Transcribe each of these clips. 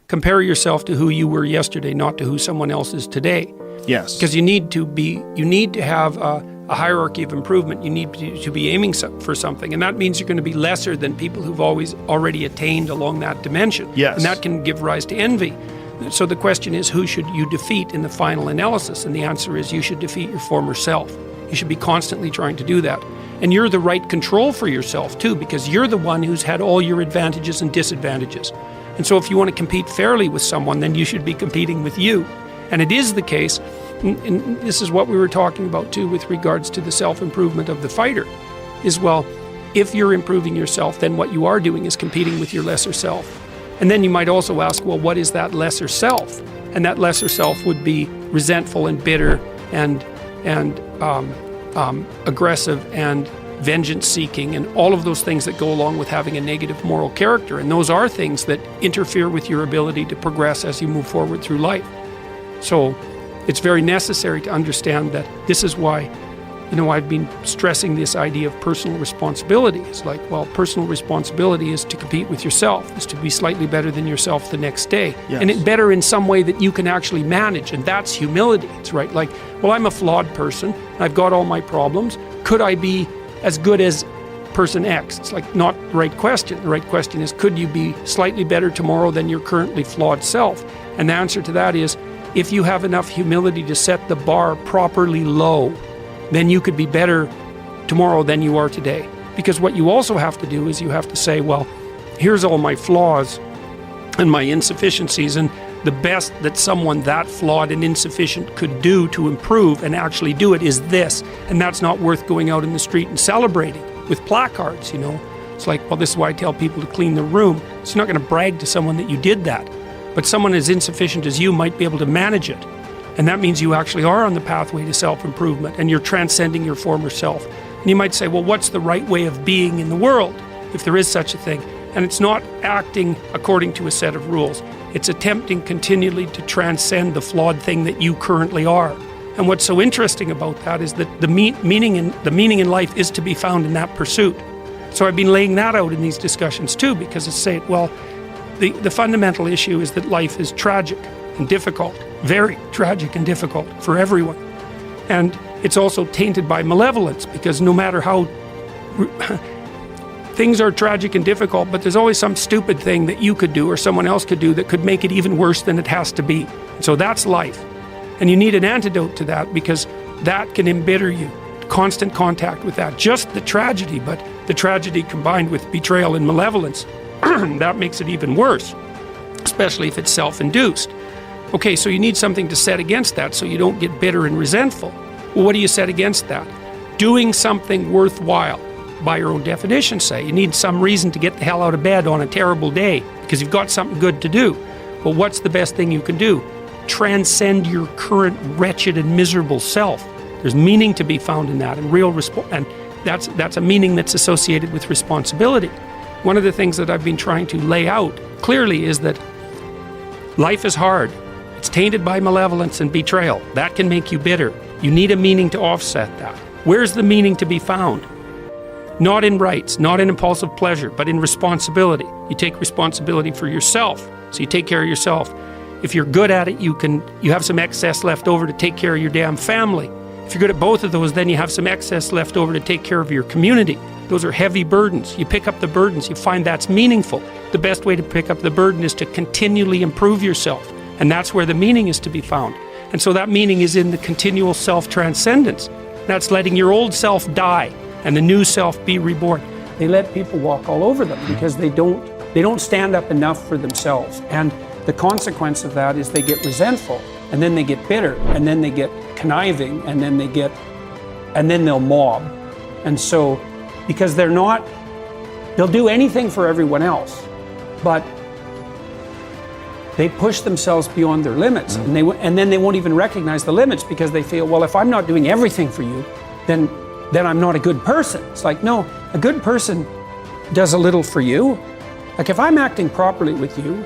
compare yourself to who you were yesterday, not to who someone else is today. Yes. Because you need to have a hierarchy of improvement. You need to be aiming for something. And that means you're going to be lesser than people who've already attained along that dimension. Yes. And that can give rise to envy. So the question is, who should you defeat in the final analysis? And the answer is, you should defeat your former self. You should be constantly trying to do that. And you're the right control for yourself too, because you're the one who's had all your advantages and disadvantages. And so if you want to compete fairly with someone, then you should be competing with you. And it is the case, and this is what we were talking about too with regards to the self-improvement of the fighter, is, well, if you're improving yourself, then what you are doing is competing with your lesser self. And then you might also ask, well, what is that lesser self? And that lesser self would be resentful and bitter and aggressive and vengeance-seeking and all of those things that go along with having a negative moral character. And those are things that interfere with your ability to progress as you move forward through life. So it's very necessary to understand that this is why, I've been stressing this idea of personal responsibility. It's like, well, personal responsibility is to compete with yourself, is to be slightly better than yourself the next day. Yes. And better in some way that you can actually manage, and that's humility. It's right, like, well, I'm a flawed person, I've got all my problems, could I be as good as person X? It's like, not the right question. The right question is, could you be slightly better tomorrow than your currently flawed self? And the answer to that is, if you have enough humility to set the bar properly low, then you could be better tomorrow than you are today. Because what you also have to do is you have to say, well, here's all my flaws and my insufficiencies, and the best that someone that flawed and insufficient could do to improve and actually do it is this. And that's not worth going out in the street and celebrating with placards, It's like, well, this is why I tell people to clean their room. So you're not going to brag to someone that you did that. But someone as insufficient as you might be able to manage it. And that means you actually are on the pathway to self-improvement and you're transcending your former self. And you might say, well, what's the right way of being in the world, if there is such a thing? And it's not acting according to a set of rules. It's attempting continually to transcend the flawed thing that you currently are. And what's so interesting about that is that the meaning in life is to be found in that pursuit. So I've been laying that out in these discussions too, because it's saying, well, the fundamental issue is that life is tragic and difficult, very tragic and difficult for everyone. And it's also tainted by malevolence, because no matter how things are tragic and difficult, but there's always some stupid thing that you could do or someone else could do that could make it even worse than it has to be. So that's life. And you need an antidote to that, because that can embitter you. Constant contact with that. Just the tragedy, but the tragedy combined with betrayal and malevolence, that makes it even worse, especially if it's self-induced. Okay, so you need something to set against that so you don't get bitter and resentful. Well, what do you set against that? Doing something worthwhile, by your own definition, say. You need some reason to get the hell out of bed on a terrible day because you've got something good to do. Well, what's the best thing you can do? Transcend your current wretched and miserable self. There's meaning to be found in that, and and that's a meaning that's associated with responsibility. One of the things that I've been trying to lay out clearly is that life is hard. It's tainted by malevolence and betrayal. That can make you bitter. You need a meaning to offset that. Where's the meaning to be found? Not in rights, not in impulsive pleasure, but in responsibility. You take responsibility for yourself, so you take care of yourself. If you're good at it, you have some excess left over to take care of your damn family. If you're good at both of those, then you have some excess left over to take care of your community. Those are heavy burdens. You pick up the burdens, you find that's meaningful. The best way to pick up the burden is to continually improve yourself. And that's where the meaning is to be found. And so that meaning is in the continual self-transcendence. That's letting your old self die and the new self be reborn. They let people walk all over them because they don't stand up enough for themselves. And the consequence of that is they get resentful, and then they get bitter, and then they get conniving, and then they'll mob. And so, because they'll do anything for everyone else, but they push themselves beyond their limits, and then they won't even recognize the limits because they feel, well, if I'm not doing everything for you, then I'm not a good person. It's like, no, a good person does a little for you. Like if I'm acting properly with you,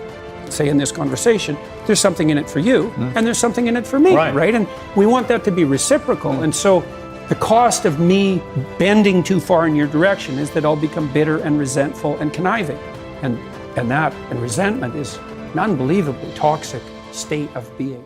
say in this conversation, there's something in it for you, and there's something in it for me, right? And we want that to be reciprocal. And so the cost of me bending too far in your direction is that I'll become bitter and resentful and conniving. And resentment is an unbelievably toxic state of being.